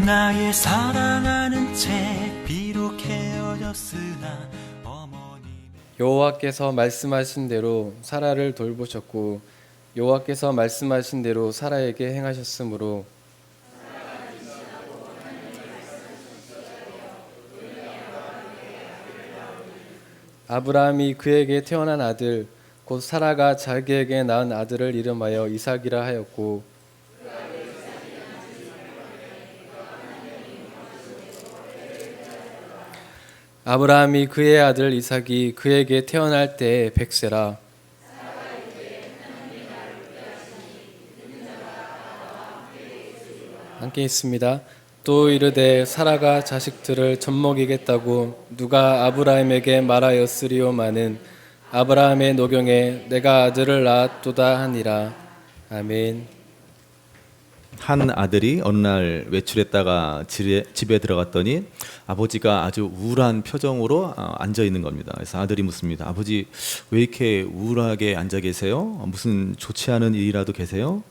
나의 사랑하는 채 비록 헤어졌으나 어머니 여호와께서 말씀하신 대로 사라를 돌보셨고 여호와께서 말씀하신 대로 사라에게 행하셨으므로 아브라함이 그에게 태어난 아들 곧 사라가 자기에게 낳은 아들을 이름하여 이삭이라 하였고 아브라함이 그의 아들 이삭이 그에게 태어날 때에 100세라 함께 있습니다. 또 이르되 사라가 자식들을 젖먹이겠다고 누가 아브라함에게 말하였으리오마는 아브라함의 노경에 내가 아들을 낳았도다 하니라. 아멘. 한 아들이 어느 날 외출했다가 집에 들어갔더니 아버지가 아주 우울한 표정으로 앉아 있는 겁니다. 그래서 아들이 묻습니다. 아버지 왜 이렇게 우울하게 앉아 계세요? 무슨 좋지 않은 일이라도 계세요?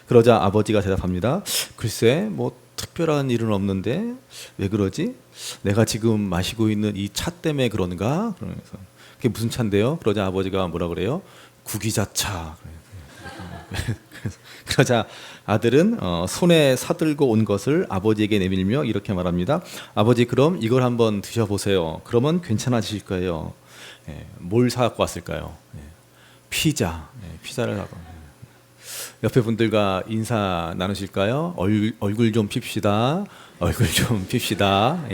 그러자 아버지가 대답합니다. 글쎄 뭐 특별한 일은 없는데 왜 그러지? 내가 지금 마시고 있는 이 차 때문에 그런가? 그러면서 그게 무슨 차인데요? 그러자 아버지가 뭐라 그래요? 구기자차. 그러자 아들은 손에 사들고 온 것을 아버지에게 내밀며 이렇게 말합니다. 아버지 그럼 이걸 한번 드셔보세요. 그러면 괜찮아지실 거예요. 뭘 사갖고 왔을까요? 피자. 피자를 갖고. 옆에 분들과 인사 나누실까요? 얼굴 좀 핍시다. 얼굴 좀 핍시다.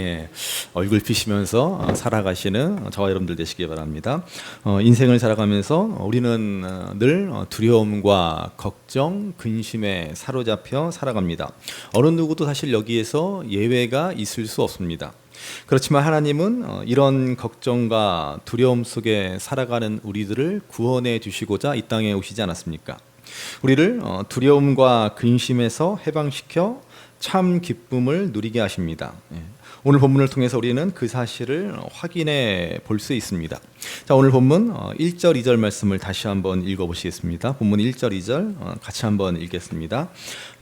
얼굴 피시면서 살아가시는 저와 여러분들 되시기 바랍니다. 인생을 살아가면서 우리는 늘 두려움과 걱정, 근심에 사로잡혀 살아갑니다. 어느 누구도 사실 여기에서 예외가 있을 수 없습니다. 그렇지만 하나님은 이런 걱정과 두려움 속에 살아가는 우리들을 구원해 주시고자 이 땅에 오시지 않았습니까? 우리를 두려움과 근심에서 해방시켜 참 기쁨을 누리게 하십니다. 오늘 본문을 통해서 우리는 그 사실을 확인해 볼 수 있습니다. 자, 오늘 본문 1절 2절 말씀을 다시 한번 읽어보시겠습니다. 본문 1절 2절 같이 한번 읽겠습니다.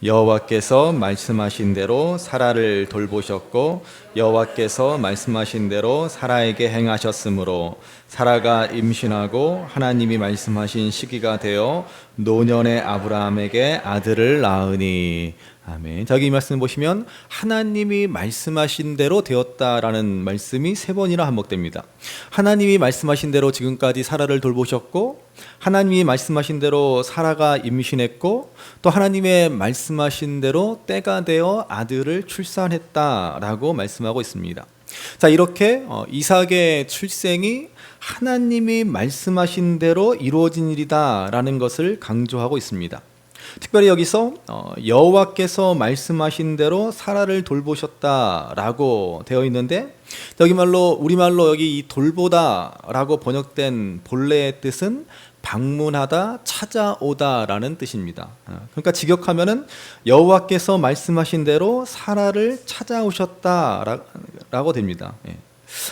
여호와께서 말씀하신 대로 사라를 돌보셨고 여호와께서 말씀하신 대로 사라에게 행하셨으므로 사라가 임신하고 하나님이 말씀하신 시기가 되어 노년의 아브라함에게 아들을 낳으니. 아멘. 자, 여기 이 말씀 보시면 하나님이 말씀하신 대로 되었다라는 말씀이 3번이나 반복됩니다. 하나님이 말씀하신 대로 지금까지 사라를 돌보셨고 하나님이 말씀하신 대로 사라가 임신했고 또 하나님의 말씀하신 대로 때가 되어 아들을 출산했다라고 말씀하고 있습니다. 자, 이렇게 이삭의 출생이 하나님이 말씀하신 대로 이루어진 일이다라는 것을 강조하고 있습니다. 특별히 여기서 여호와께서 말씀하신 대로 사라를 돌보셨다라고 되어 있는데 여기 말로 우리말로 여기 이 돌보다라고 번역된 본래의 뜻은 방문하다, 찾아오다라는 뜻입니다. 그러니까 직역하면은 여호와께서 말씀하신 대로 사라를 찾아오셨다라고 됩니다.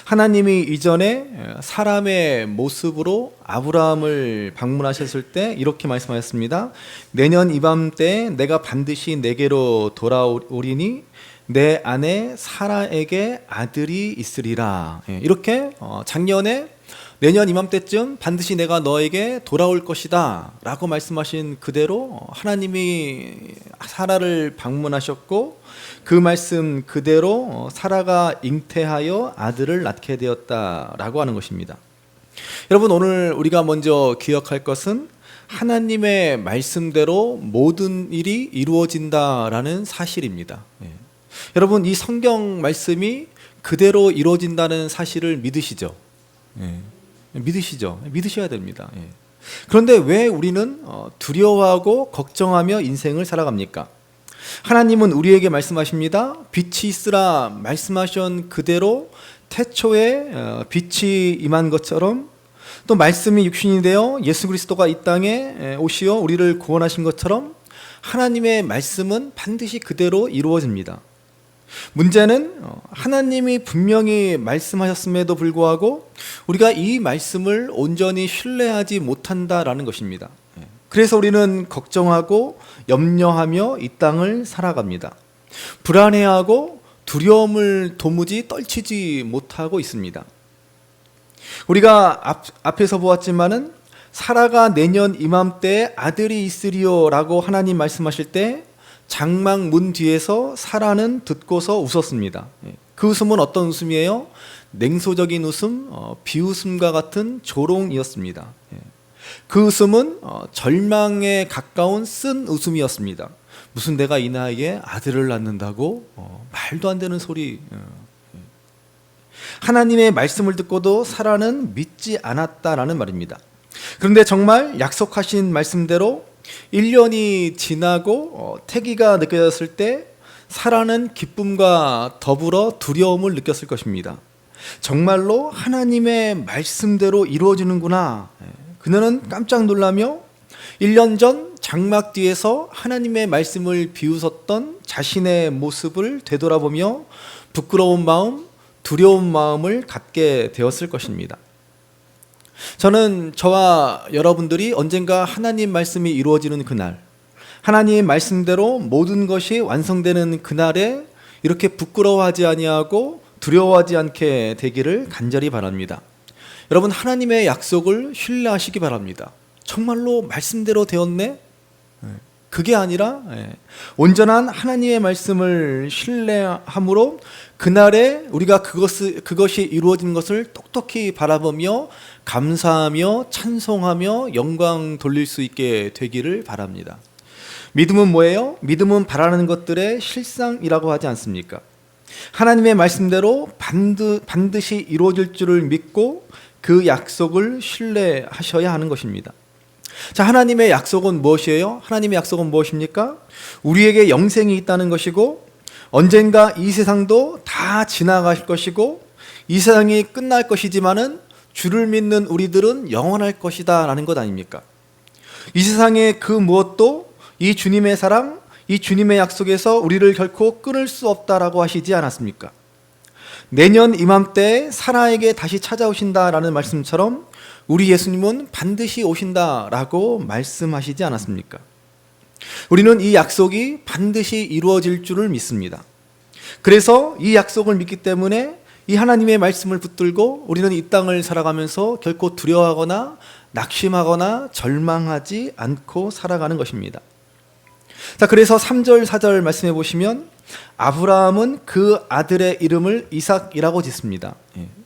하나님이 이전에 사람의 모습으로 아브라함을 방문하셨을 때 이렇게 말씀하셨습니다. 내년 이맘때 내가 반드시 내게로 돌아오리니 내 아내 사라에게 아들이 있으리라. 이렇게 작년에 내년 이맘때쯤 반드시 내가 너에게 돌아올 것이다 라고 말씀하신 그대로 하나님이 사라를 방문하셨고 그 말씀 그대로 사라가 잉태하여 아들을 낳게 되었다라고 하는 것입니다. 여러분, 오늘 우리가 먼저 기억할 것은 하나님의 말씀대로 모든 일이 이루어진다라는 사실입니다. 여러분, 이 성경 말씀이 그대로 이루어진다는 사실을 믿으시죠? 믿으시죠? 믿으셔야 됩니다. 그런데 왜 우리는 두려워하고 걱정하며 인생을 살아갑니까? 하나님은 우리에게 말씀하십니다. 빛이 있으라 말씀하신 그대로 태초에 빛이 임한 것처럼 또 말씀이 육신이 되어 예수 그리스도가 이 땅에 오시어 우리를 구원하신 것처럼 하나님의 말씀은 반드시 그대로 이루어집니다. 문제는 하나님이 분명히 말씀하셨음에도 불구하고 우리가 이 말씀을 온전히 신뢰하지 못한다라는 것입니다. 그래서 우리는 걱정하고 염려하며 이 땅을 살아갑니다. 불안해하고 두려움을 도무지 떨치지 못하고 있습니다. 우리가 앞에서 보았지만은 사라가 내년 이맘때에 아들이 있으리요라고 하나님 말씀하실 때 장막 문 뒤에서 사라는 듣고서 웃었습니다. 그 웃음은 어떤 웃음이에요? 냉소적인 웃음, 비웃음과 같은 조롱이었습니다. 그 웃음은 절망에 가까운 쓴 웃음이었습니다. 무슨 내가 이 나이에 아들을 낳는다고? 말도 안 되는 소리. 하나님의 말씀을 듣고도 사라는 믿지 않았다라는 말입니다. 그런데 정말 약속하신 말씀대로 1년이 지나고 태기가 느껴졌을 때 사라는 기쁨과 더불어 두려움을 느꼈을 것입니다. 정말로 하나님의 말씀대로 이루어지는구나. 그녀는 깜짝 놀라며 1년 전 장막 뒤에서 하나님의 말씀을 비웃었던 자신의 모습을 되돌아보며 부끄러운 마음, 두려운 마음을 갖게 되었을 것입니다. 저는 저와 여러분들이 언젠가 하나님 말씀이 이루어지는 그날, 하나님의 말씀대로 모든 것이 완성되는 그날에 이렇게 부끄러워하지 아니하고 두려워하지 않게 되기를 간절히 바랍니다. 여러분, 하나님의 약속을 신뢰하시기 바랍니다. 정말로 말씀대로 되었네? 그게 아니라 온전한 하나님의 말씀을 신뢰함으로 그날에 우리가 그것이 이루어진 것을 똑똑히 바라보며 감사하며 찬송하며 영광 돌릴 수 있게 되기를 바랍니다. 믿음은 뭐예요? 믿음은 바라는 것들의 실상이라고 하지 않습니까? 하나님의 말씀대로 반드시 이루어질 줄을 믿고 그 약속을 신뢰하셔야 하는 것입니다. 자, 하나님의 약속은 무엇이에요? 하나님의 약속은 무엇입니까? 우리에게 영생이 있다는 것이고 언젠가 이 세상도 다 지나갈 것이고 이 세상이 끝날 것이지만은 주를 믿는 우리들은 영원할 것이다 라는 것 아닙니까? 이 세상의 그 무엇도 이 주님의 사랑, 이 주님의 약속에서 우리를 결코 끊을 수 없다라고 하시지 않았습니까? 내년 이맘때에 사라에게 다시 찾아오신다라는 말씀처럼 우리 예수님은 반드시 오신다라고 말씀하시지 않았습니까? 우리는 이 약속이 반드시 이루어질 줄을 믿습니다. 그래서 이 약속을 믿기 때문에 이 하나님의 말씀을 붙들고 우리는 이 땅을 살아가면서 결코 두려워하거나 낙심하거나 절망하지 않고 살아가는 것입니다. 자, 그래서 3절 4절 말씀해 보시면 아브라함은 그 아들의 이름을 이삭이라고 짓습니다.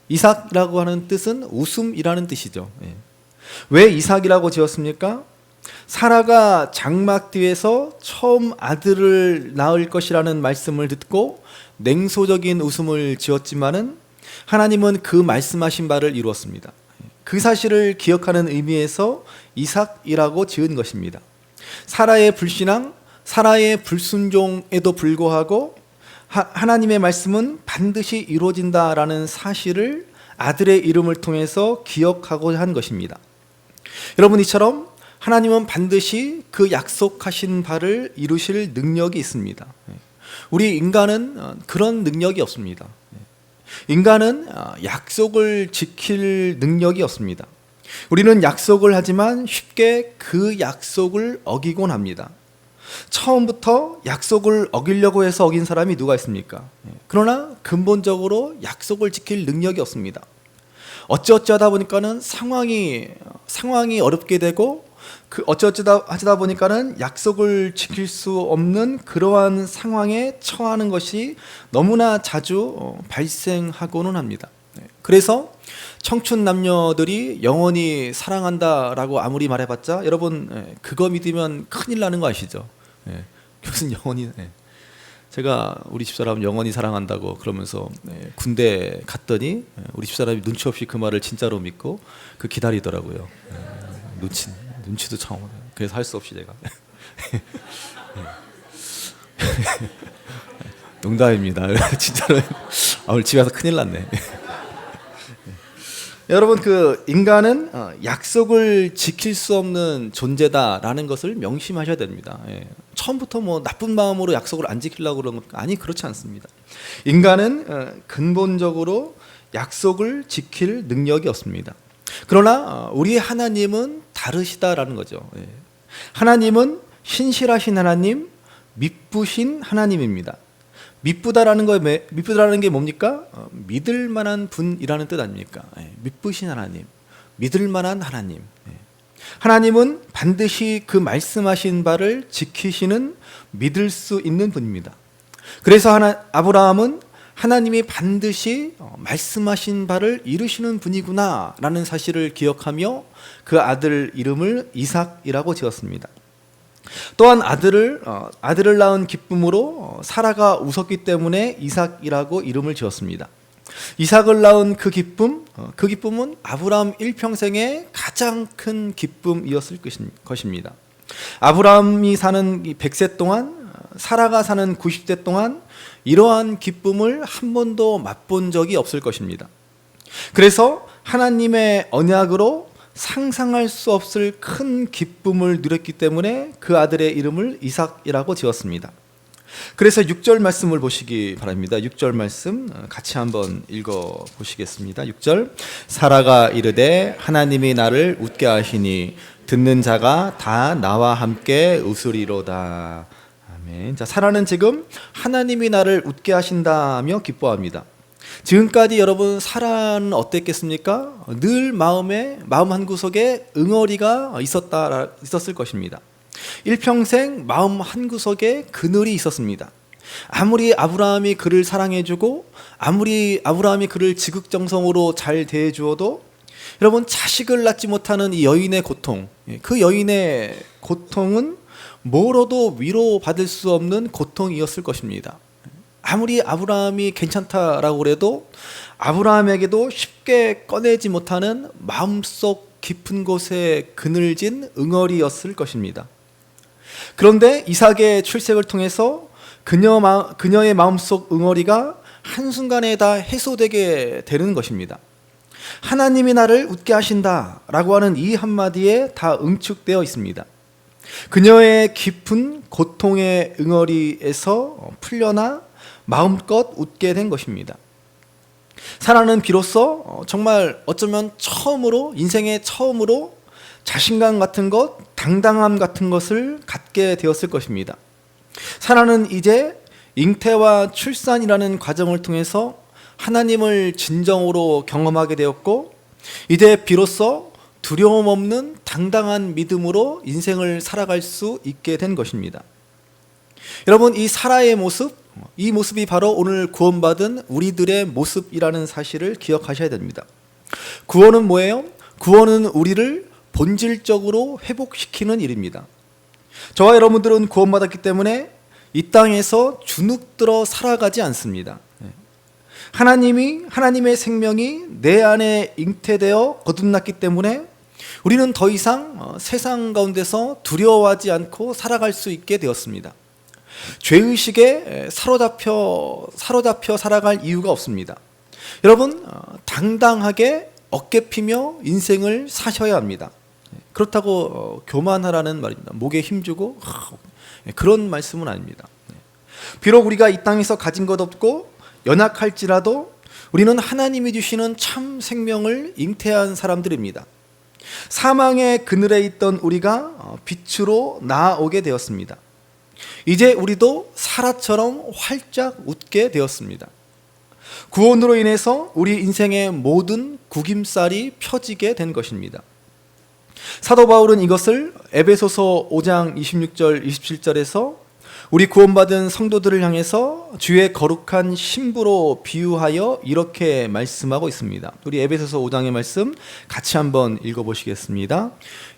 이삭이라고 하는 뜻은 웃음이라는 뜻이죠. 왜 이삭이라고 지었습니까? 사라가 장막 뒤에서 처음 아들을 낳을 것이라는 말씀을 듣고 냉소적인 웃음을 지었지만은 하나님은 그 말씀하신 바를 이루었습니다. 그 사실을 기억하는 의미에서 이삭이라고 지은 것입니다. 사라의 불신앙, 사라의 불순종에도 불구하고 하나님의 말씀은 반드시 이루어진다라는 사실을 아들의 이름을 통해서 기억하고자 한 것입니다. 여러분, 이처럼 하나님은 반드시 그 약속하신 바를 이루실 능력이 있습니다. 우리 인간은 그런 능력이 없습니다. 인간은 약속을 지킬 능력이 없습니다. 우리는 약속을 하지만 쉽게 그 약속을 어기곤 합니다. 처음부터 약속을 어기려고 해서 어긴 사람이 누가 있습니까? 그러나 근본적으로 약속을 지킬 능력이 없습니다. 어찌하다 보니까는 상황이 어렵게 되고 하다 보니까는 약속을 지킬 수 없는 그러한 상황에 처하는 것이 너무나 자주 발생하고는 합니다. 그래서 청춘 남녀들이 영원히 사랑한다라고 아무리 말해봤자 여러분 그거 믿으면 큰일 나는 거 아시죠? 무슨 영원히 제가 우리 집사람 영원히 사랑한다고 그러면서 군대 갔더니 우리 집사람이 눈치 없이 그 말을 진짜로 믿고 그 기다리더라고요. 눈치도 참 그래서 할 수 없이 제가 농담입니다. 진짜로 오늘 집에 가서 큰일 났네. 여러분, 그 인간은 약속을 지킬 수 없는 존재다라는 것을 명심하셔야 됩니다. 처음부터 뭐 나쁜 마음으로 약속을 안 지키려고 그러는 것 아니, 그렇지 않습니다. 인간은 근본적으로 약속을 지킬 능력이 없습니다. 그러나 우리 하나님은 다르시다라는 거죠. 하나님은 신실하신 하나님, 미쁘신 하나님입니다. 미쁘다라는 게 뭡니까? 믿을 만한 분이라는 뜻 아닙니까? 미쁘신 하나님, 믿을 만한 하나님. 하나님은 반드시 그 말씀하신 바를 지키시는 믿을 수 있는 분입니다. 그래서 아브라함은 하나님이 반드시 말씀하신 바를 이루시는 분이구나라는 사실을 기억하며 그 아들 이름을 이삭이라고 지었습니다. 또한 아들을 낳은 기쁨으로 사라가 웃었기 때문에 이삭이라고 이름을 지었습니다. 이삭을 낳은 그 기쁨은 아브라함 일평생의 가장 큰 기쁨이었을 것입니다. 아브라함이 사는 100세 동안, 사라가 사는 90세 동안 이러한 기쁨을 한 번도 맛본 적이 없을 것입니다. 그래서 하나님의 언약으로 상상할 수 없을 큰 기쁨을 누렸기 때문에 그 아들의 이름을 이삭이라고 지었습니다. 그래서 6절 말씀을 보시기 바랍니다. 6절 말씀 같이 한번 읽어 보시겠습니다. 6절, 사라가 이르되 하나님이 나를 웃게 하시니 듣는 자가 다 나와 함께 웃으리로다. 아멘. 자, 사라는 지금 하나님이 나를 웃게 하신다며 기뻐합니다. 지금까지 여러분 사라는 어땠겠습니까? 늘 마음 한구석에 응어리가 있었을 것입니다. 일평생 마음 한구석에 그늘이 있었습니다. 아무리 아브라함이 그를 사랑해주고 아무리 아브라함이 그를 지극정성으로 잘 대해주어도 여러분 자식을 낳지 못하는 이 여인의 고통, 그 여인의 고통은 뭐로도 위로받을 수 없는 고통이었을 것입니다. 아무리 아브라함이 괜찮다라고 해도 아브라함에게도 쉽게 꺼내지 못하는 마음속 깊은 곳에 그늘진 응어리였을 것입니다. 그런데 이삭의 출생을 통해서 그녀의 마음속 응어리가 한순간에 다 해소되게 되는 것입니다. 하나님이 나를 웃게 하신다라고 하는 이 한마디에 다 응축되어 있습니다. 그녀의 깊은 고통의 응어리에서 풀려나 마음껏 웃게 된 것입니다. 사라는 비로소 정말 어쩌면 인생의 처음으로 자신감 같은 것, 당당함 같은 것을 갖게 되었을 것입니다. 사라는 이제 잉태와 출산이라는 과정을 통해서 하나님을 진정으로 경험하게 되었고, 이제 비로소 두려움 없는 당당한 믿음으로 인생을 살아갈 수 있게 된 것입니다. 여러분, 이 사라의 모습, 이 모습이 바로 오늘 구원받은 우리들의 모습이라는 사실을 기억하셔야 됩니다. 구원은 뭐예요? 구원은 우리를 본질적으로 회복시키는 일입니다. 저와 여러분들은 구원받았기 때문에 이 땅에서 주눅들어 살아가지 않습니다. 하나님의 생명이 내 안에 잉태되어 거듭났기 때문에 우리는 더 이상 세상 가운데서 두려워하지 않고 살아갈 수 있게 되었습니다. 죄의식에 사로잡혀 살아갈 이유가 없습니다. 여러분, 당당하게 어깨 피며 인생을 사셔야 합니다. 그렇다고 교만하라는 말입니다. 목에 힘주고 그런 말씀은 아닙니다. 비록 우리가 이 땅에서 가진 것 없고 연약할지라도 우리는 하나님이 주시는 참 생명을 잉태한 사람들입니다. 사망의 그늘에 있던 우리가 빛으로 나아오게 되었습니다. 이제 우리도 사라처럼 활짝 웃게 되었습니다. 구원으로 인해서 우리 인생의 모든 구김살이 펴지게 된 것입니다. 사도 바울은 이것을 에베소서 5장 26절 27절에서 우리 구원받은 성도들을 향해서 주의 거룩한 신부로 비유하여 이렇게 말씀하고 있습니다. 우리 에베소서 5장의 말씀 같이 한번 읽어보시겠습니다.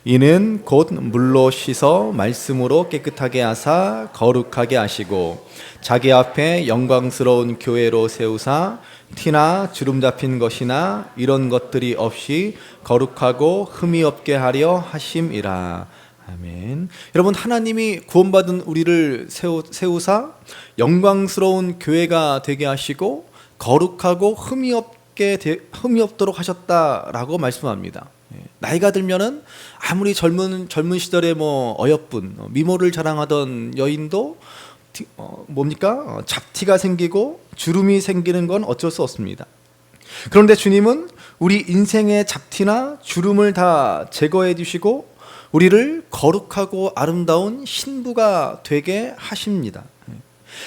이는 곧 물로 씻어 말씀으로 깨끗하게 하사 거룩하게 하시고 자기 앞에 영광스러운 교회로 세우사 티나 주름 잡힌 것이나 이런 것들이 없이 거룩하고 흠이 없게 하려 하심이라. 아멘. 여러분, 하나님이 구원받은 우리를 세우사 영광스러운 교회가 되게 하시고 거룩하고 흠이 없도록 하셨다라고 말씀합니다. 나이가 들면은 아무리 젊은 시절에 어여쁜 미모를 자랑하던 여인도 잡티가 생기고 주름이 생기는 건 어쩔 수 없습니다. 그런데 주님은 우리 인생의 잡티나 주름을 다 제거해 주시고 우리를 거룩하고 아름다운 신부가 되게 하십니다.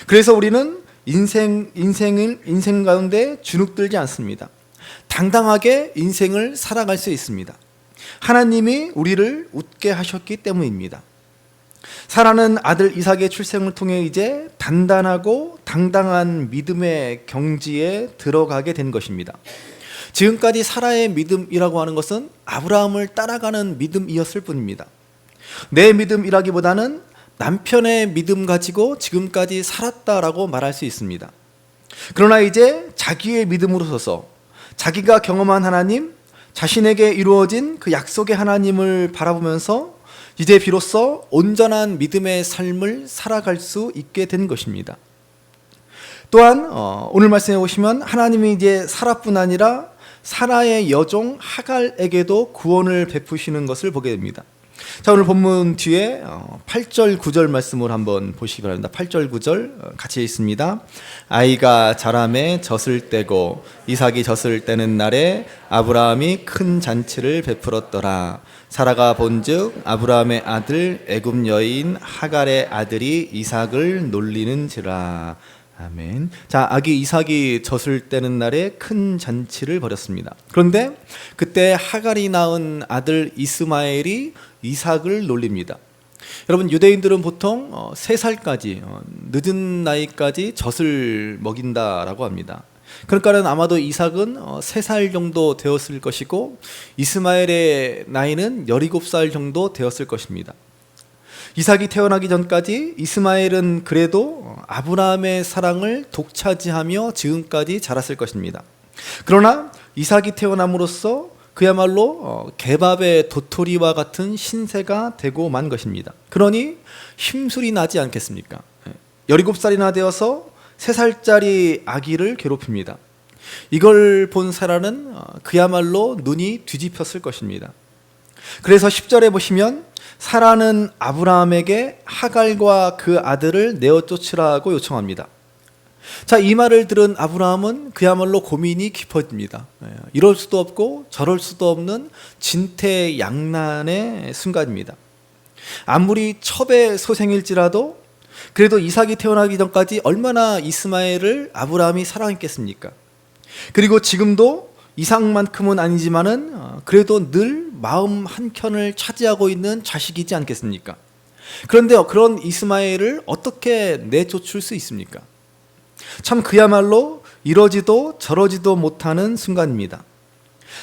그래서 우리는 인생 가운데 주눅들지 않습니다. 당당하게 인생을 살아갈 수 있습니다. 하나님이 우리를 웃게 하셨기 때문입니다. 사라는 아들 이삭의 출생을 통해 이제 단단하고 당당한 믿음의 경지에 들어가게 된 것입니다. 지금까지 사라의 믿음이라고 하는 것은 아브라함을 따라가는 믿음이었을 뿐입니다. 내 믿음이라기보다는 남편의 믿음 가지고 지금까지 살았다라고 말할 수 있습니다. 그러나 이제 자기의 믿음으로 서서 자기가 경험한 하나님, 자신에게 이루어진 그 약속의 하나님을 바라보면서 이제 비로소 온전한 믿음의 삶을 살아갈 수 있게 된 것입니다. 또한 오늘 말씀해 보시면 하나님이 이제 사라뿐 아니라 사라의 여종 하갈에게도 구원을 베푸시는 것을 보게 됩니다. 자, 오늘 본문 뒤에 8절 9절 말씀을 한번 보시기 바랍니다. 8절 9절 같이 읽습니다. 아이가 자라매 젖을 떼고 이삭이 젖을 떼는 날에 아브라함이 큰 잔치를 베풀었더라. 사라가 본즉 아브라함의 아들 애굽 여인 하갈의 아들이 이삭을 놀리는지라. 아멘. 자, 아기 이삭이 젖을 떼는 날에 큰 잔치를 벌였습니다. 그런데 그때 하갈이 낳은 아들 이스마엘이 이삭을 놀립니다. 여러분, 유대인들은 보통 3살까지 늦은 나이까지 젖을 먹인다라고 합니다. 그러니까는 아마도 이삭은 3살 정도 되었을 것이고 이스마엘의 나이는 17살 정도 되었을 것입니다. 이삭이 태어나기 전까지 이스마엘은 그래도 아브라함의 사랑을 독차지하며 지금까지 자랐을 것입니다. 그러나 이삭이 태어남으로써 그야말로 개밥의 도토리와 같은 신세가 되고 만 것입니다. 그러니 힘술이 나지 않겠습니까? 17살이나 되어서 3살짜리 아기를 괴롭힙니다. 이걸 본 사라는 그야말로 눈이 뒤집혔을 것입니다. 그래서 10절에 보시면 사라는 아브라함에게 하갈과 그 아들을 내어 쫓으라고 요청합니다. 자, 이 말을 들은 아브라함은 그야말로 고민이 깊어집니다. 이럴 수도 없고 저럴 수도 없는 진퇴양난의 순간입니다. 아무리 첩의 소생일지라도 그래도 이삭이 태어나기 전까지 얼마나 이스마엘을 아브라함이 사랑했겠습니까? 그리고 지금도 이삭만큼은 아니지만은 그래도 늘 마음 한켠을 차지하고 있는 자식이지 않겠습니까? 그런데 그런 이스마엘을 어떻게 내쫓을 수 있습니까? 참 그야말로 이러지도 저러지도 못하는 순간입니다.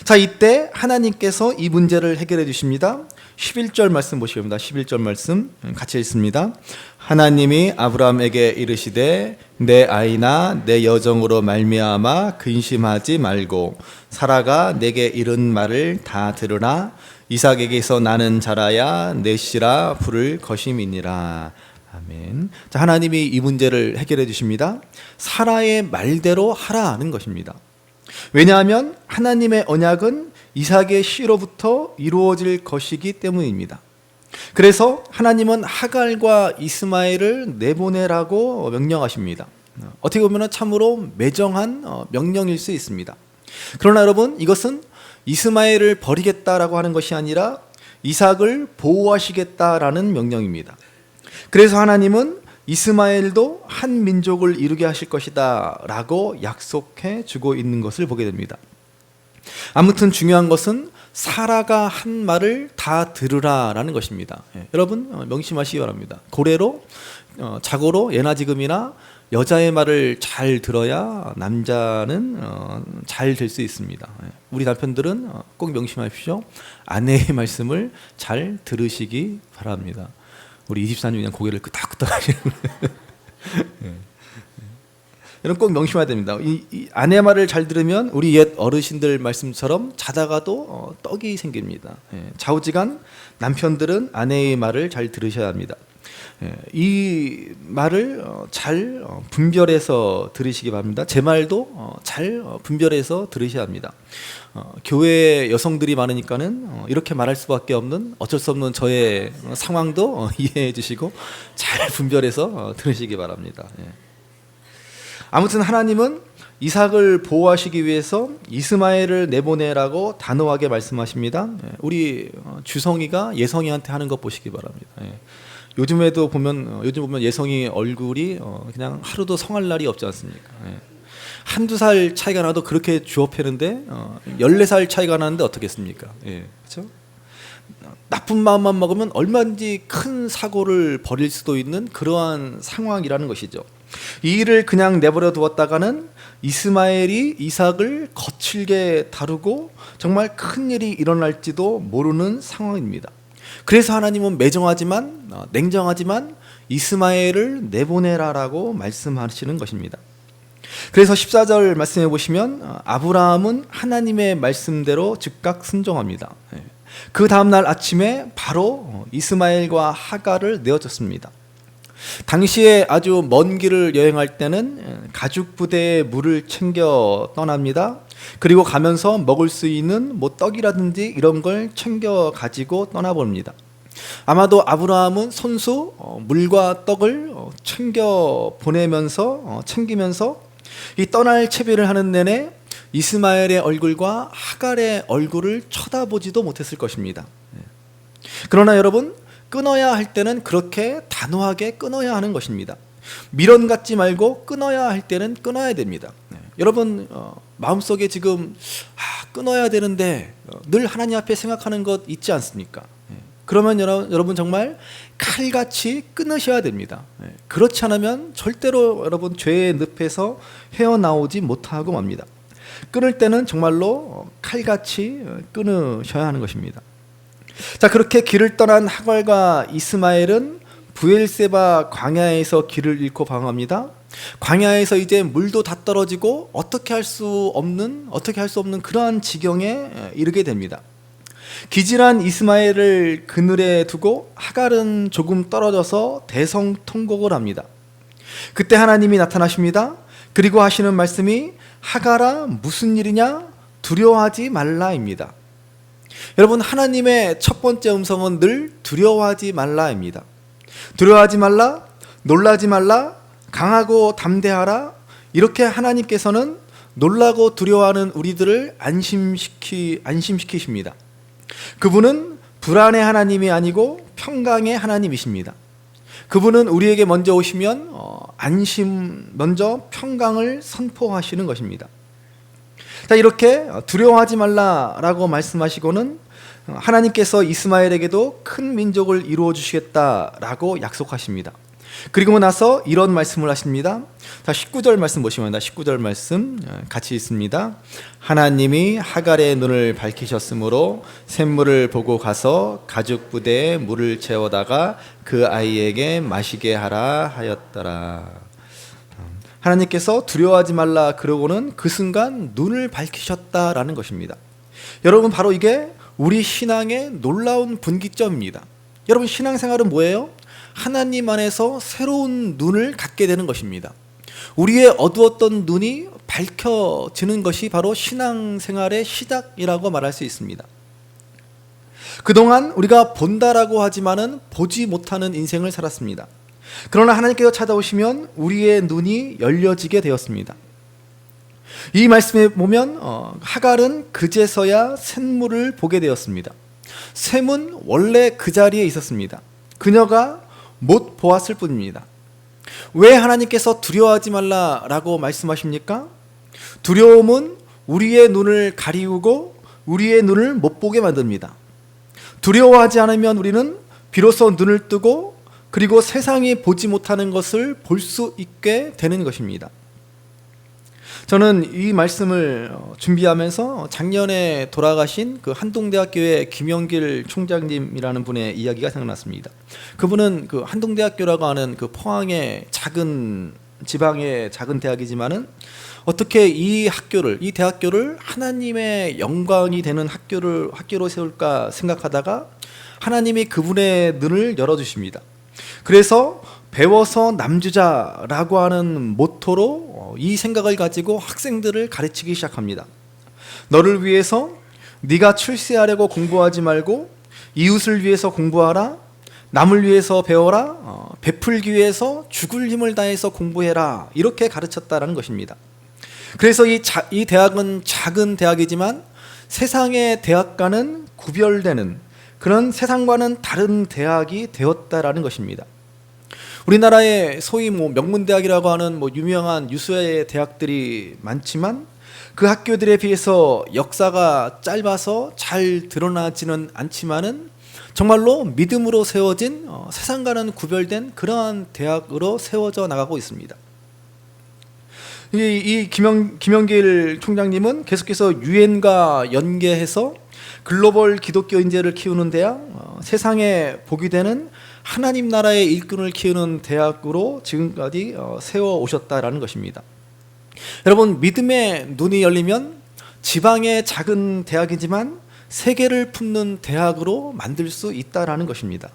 자, 이때 하나님께서 이 문제를 해결해 주십니다. 11절 말씀 보시기 바랍니다. 11절 말씀 같이 읽습니다. 하나님이 아브라함에게 이르시되 내 아이나 내 여정으로 말미암아 근심하지 말고 사라가 내게 이른 말을 다 들으라. 이삭에게서 나는 자라야 내 씨라 부를 것임이니라. 아멘. 자, 하나님이 이 문제를 해결해 주십니다. 사라의 말대로 하라는 것입니다. 왜냐하면 하나님의 언약은 이삭의 씨로부터 이루어질 것이기 때문입니다. 그래서 하나님은 하갈과 이스마엘을 내보내라고 명령하십니다. 어떻게 보면 참으로 매정한 명령일 수 있습니다. 그러나 여러분, 이것은 이스마엘을 버리겠다라고 하는 것이 아니라 이삭을 보호하시겠다라는 명령입니다. 그래서 하나님은 이스마엘도 한 민족을 이루게 하실 것이다 라고 약속해 주고 있는 것을 보게 됩니다. 아무튼 중요한 것은 사라가 한 말을 다 들으라 라는 것입니다. 여러분 명심하시기 바랍니다. 고래로 자고로 예나 지금이나 여자의 말을 잘 들어야 남자는 잘 될 수 있습니다. 우리 남편들은 꼭 명심하십시오. 아내의 말씀을 잘 들으시기 바랍니다. 우리 24님 그냥 고개를 끄덕끄덕 하시는 여러분 꼭 명심해야 됩니다. 이 아내 말을 잘 들으면 우리 옛 어르신들 말씀처럼 자다가도 떡이 생깁니다. 좌우지간 남편들은 아내의 말을 잘 들으셔야 합니다. 이 말을 잘 분별해서 들으시기 바랍니다. 제 말도 잘 분별해서 들으셔야 합니다. 교회 여성들이 많으니까는 이렇게 말할 수밖에 없는 어쩔 수 없는 저의 상황도 이해해 주시고 잘 분별해서 들으시기 바랍니다. 아무튼 하나님은 이삭을 보호하시기 위해서 이스마엘을 내보내라고 단호하게 말씀하십니다. 우리 주성이가 예성이한테 하는 것 보시기 바랍니다. 요즘에도 보면 요즘 보면 예성이 얼굴이 그냥 하루도 성할 날이 없지 않습니까? 예. 한두 살 차이가 나도 그렇게 주워 패는데 14살 차이가 나는데 어떻겠습니까? 예. 그렇죠? 나쁜 마음만 먹으면 얼마든지 큰 사고를 벌일 수도 있는 그러한 상황이라는 것이죠. 이 일을 그냥 내버려 두었다가는 이스마엘이 이삭을 거칠게 다루고 정말 큰 일이 일어날지도 모르는 상황입니다. 그래서 하나님은 매정하지만 냉정하지만 이스마엘을 내보내라라고 말씀하시는 것입니다. 그래서 14절 말씀해 보시면 아브라함은 하나님의 말씀대로 즉각 순종합니다. 그 다음날 아침에 바로 이스마엘과 하갈을 내어줬습니다. 당시에 아주 먼 길을 여행할 때는 가죽 부대에 물을 챙겨 떠납니다. 그리고 가면서 먹을 수 있는 뭐 떡이라든지 이런 걸 챙겨 가지고 떠나봅니다. 아마도 아브라함은 손수 물과 떡을 챙겨 보내면서 챙기면서 이 떠날 채비를 하는 내내 이스마엘의 얼굴과 하갈의 얼굴을 쳐다보지도 못했을 것입니다. 그러나 여러분, 끊어야 할 때는 그렇게 단호하게 끊어야 하는 것입니다. 미련 갖지 말고 끊어야 할 때는 끊어야 됩니다. 여러분 마음속에 지금 끊어야 되는데 늘 하나님 앞에 생각하는 것 있지 않습니까? 그러면 여러분 정말 칼같이 끊으셔야 됩니다. 그렇지 않으면 절대로 여러분 죄의 늪에서 헤어나오지 못하고 맙니다. 끊을 때는 정말로 칼같이 끊으셔야 하는 것입니다. 자, 그렇게 길을 떠난 하갈과 이스마엘은 브엘세바 광야에서 길을 잃고 방황합니다. 광야에서 이제 물도 다 떨어지고 어떻게 할 수 없는 그러한 지경에 이르게 됩니다. 기질한 이스마엘을 그늘에 두고 하갈은 조금 떨어져서 대성통곡을 합니다. 그때 하나님이 나타나십니다. 그리고 하시는 말씀이 하갈아 무슨 일이냐 두려워하지 말라입니다. 여러분, 하나님의 첫 번째 음성은 늘 두려워하지 말라입니다. 두려워하지 말라, 놀라지 말라, 강하고 담대하라. 이렇게 하나님께서는 놀라고 두려워하는 우리들을 안심시키십니다. 그분은 불안의 하나님이 아니고 평강의 하나님이십니다. 그분은 우리에게 먼저 오시면 먼저 평강을 선포하시는 것입니다. 자, 이렇게 두려워하지 말라라고 말씀하시고는 하나님께서 이스마엘에게도 큰 민족을 이루어 주시겠다라고 약속하십니다. 그리고 나서 이런 말씀을 하십니다. 자, 19절 말씀 보시면 19절 말씀 같이 있습니다. 하나님이 하갈의 눈을 밝히셨으므로 샘물을 보고 가서 가죽 부대에 물을 채워다가 그 아이에게 마시게 하라 하였더라. 하나님께서 두려워하지 말라 그러고는 그 순간 눈을 밝히셨다라는 것입니다. 여러분, 바로 이게 우리 신앙의 놀라운 분기점입니다. 여러분, 신앙생활은 뭐예요? 하나님 안에서 새로운 눈을 갖게 되는 것입니다. 우리의 어두웠던 눈이 밝혀지는 것이 바로 신앙생활의 시작이라고 말할 수 있습니다. 그동안 우리가 본다라고 하지만은 보지 못하는 인생을 살았습니다. 그러나 하나님께서 찾아오시면 우리의 눈이 열려지게 되었습니다. 이 말씀에 보면 하갈은 그제서야 샘물을 보게 되었습니다. 샘은 원래 그 자리에 있었습니다. 그녀가 못 보았을 뿐입니다. 왜 하나님께서 두려워하지 말라라고 말씀하십니까? 두려움은 우리의 눈을 가리우고 우리의 눈을 못 보게 만듭니다. 두려워하지 않으면 우리는 비로소 눈을 뜨고 그리고 세상이 보지 못하는 것을 볼 수 있게 되는 것입니다. 저는 이 말씀을 준비하면서 작년에 돌아가신 그 한동대학교의 김영길 총장님이라는 분의 이야기가 생각났습니다. 그분은 그 한동대학교라고 하는 그 포항의 지방의 작은 대학이지만은 어떻게 이 대학교를 하나님의 영광이 되는 학교로 세울까 생각하다가 하나님이 그분의 눈을 열어주십니다. 그래서 배워서 남주자라고 하는 모토로 이 생각을 가지고 학생들을 가르치기 시작합니다. 너를 위해서 네가 출세하려고 공부하지 말고 이웃을 위해서 공부하라. 남을 위해서 배워라. 베풀기 위해서 죽을 힘을 다해서 공부해라. 이렇게 가르쳤다라는 것입니다. 그래서 이 대학은 작은 대학이지만 세상의 대학과는 구별되는 그런 세상과는 다른 대학이 되었다라는 것입니다. 우리나라에 소위 명문대학이라고 하는 유명한 유수의 대학들이 많지만 그 학교들에 비해서 역사가 짧아서 잘 드러나지는 않지만은 정말로 믿음으로 세워진 세상과는 구별된 그러한 대학으로 세워져 나가고 있습니다. 이 김영길 총장님은 계속해서 유엔과 연계해서 글로벌 기독교 인재를 키우는 대학, 세상에 복이 되는 하나님 나라의 일꾼을 키우는 대학으로 지금까지 세워 오셨다라는 것입니다. 여러분, 믿음의 눈이 열리면 지방의 작은 대학이지만 세계를 품는 대학으로 만들 수 있다라는 것입니다.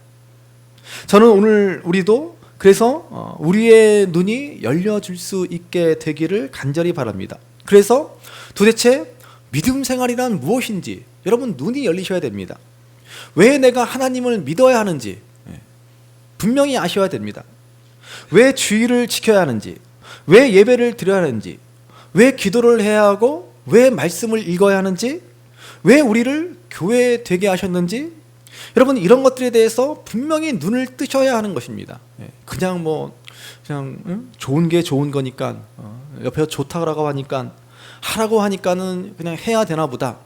저는 오늘 우리도 그래서 우리의 눈이 열려줄 수 있게 되기를 간절히 바랍니다. 그래서 도대체 믿음 생활이란 무엇인지 여러분 눈이 열리셔야 됩니다. 왜 내가 하나님을 믿어야 하는지 분명히 아셔야 됩니다. 왜 주의를 지켜야 하는지, 왜 예배를 드려야 하는지, 왜 기도를 해야 하고, 왜 말씀을 읽어야 하는지, 왜 우리를 교회 되게 하셨는지, 여러분 이런 것들에 대해서 분명히 눈을 뜨셔야 하는 것입니다. 그냥 좋은 게 좋은 거니까 옆에서 좋다고 하라고 하니까는 그냥 해야 되나 보다,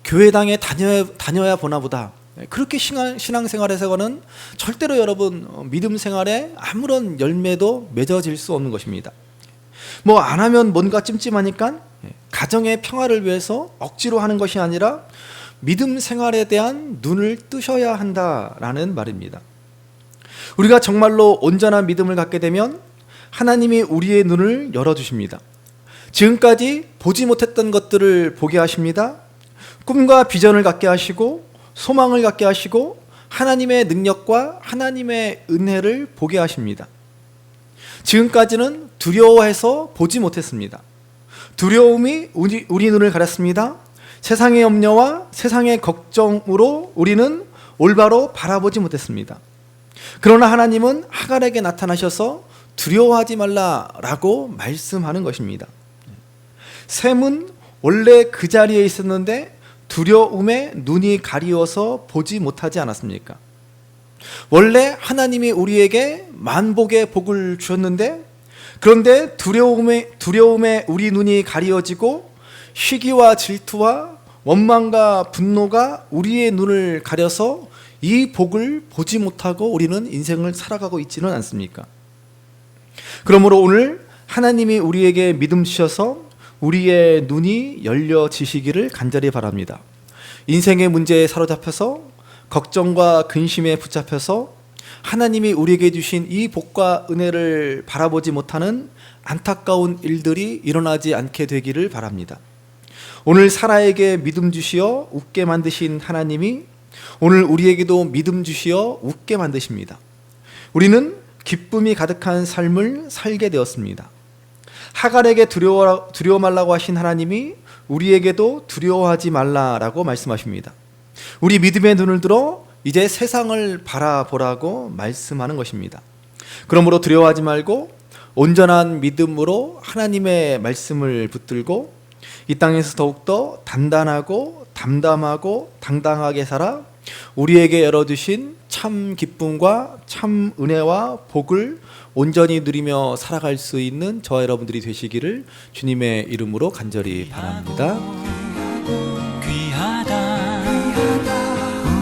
교회당에 다녀야 보나 보다, 그렇게 신앙생활에서는 절대로 여러분 믿음 생활에 아무런 열매도 맺어질 수 없는 것입니다. 안 하면 뭔가 찜찜하니까 가정의 평화를 위해서 억지로 하는 것이 아니라 믿음 생활에 대한 눈을 뜨셔야 한다라는 말입니다. 우리가 정말로 온전한 믿음을 갖게 되면 하나님이 우리의 눈을 열어주십니다. 지금까지 보지 못했던 것들을 보게 하십니다. 꿈과 비전을 갖게 하시고 소망을 갖게 하시고 하나님의 능력과 하나님의 은혜를 보게 하십니다. 지금까지는 두려워해서 보지 못했습니다. 두려움이 우리 눈을 가렸습니다. 세상의 염려와 세상의 걱정으로 우리는 올바로 바라보지 못했습니다. 그러나 하나님은 하갈에게 나타나셔서 두려워하지 말라라고 말씀하는 것입니다. 셈은 원래 그 자리에 있었는데 두려움에 눈이 가리워서 보지 못하지 않았습니까? 원래 하나님이 우리에게 만복의 복을 주셨는데 그런데 두려움에 우리 눈이 가리워지고 시기와 질투와 원망과 분노가 우리의 눈을 가려서 이 복을 보지 못하고 우리는 인생을 살아가고 있지는 않습니까? 그러므로 오늘 하나님이 우리에게 믿음 주셔서 우리의 눈이 열려지시기를 간절히 바랍니다. 인생의 문제에 사로잡혀서 걱정과 근심에 붙잡혀서 하나님이 우리에게 주신 이 복과 은혜를 바라보지 못하는 안타까운 일들이 일어나지 않게 되기를 바랍니다. 오늘 사라에게 믿음 주시어 웃게 만드신 하나님이 오늘 우리에게도 믿음 주시어 웃게 만드십니다. 우리는 기쁨이 가득한 삶을 살게 되었습니다. 하갈에게 두려워 말라고 하신 하나님이 우리에게도 두려워하지 말라라고 말씀하십니다. 우리 믿음의 눈을 들어 이제 세상을 바라보라고 말씀하는 것입니다. 그러므로 두려워하지 말고 온전한 믿음으로 하나님의 말씀을 붙들고 이 땅에서 더욱더 단단하고 담담하고 당당하게 살아 우리에게 열어주신 참 기쁨과 참 은혜와 복을 온전히 누리며 살아갈 수 있는 저와 여러분들이 되시기를 주님의 이름으로 간절히 바랍니다. 귀하다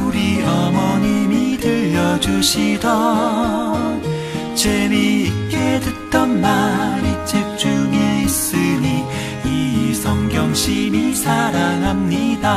우리 어머님이 들려주시던 재미있게 듣던 말이 책 중에 있으니 이 성경 심히 사랑합니다.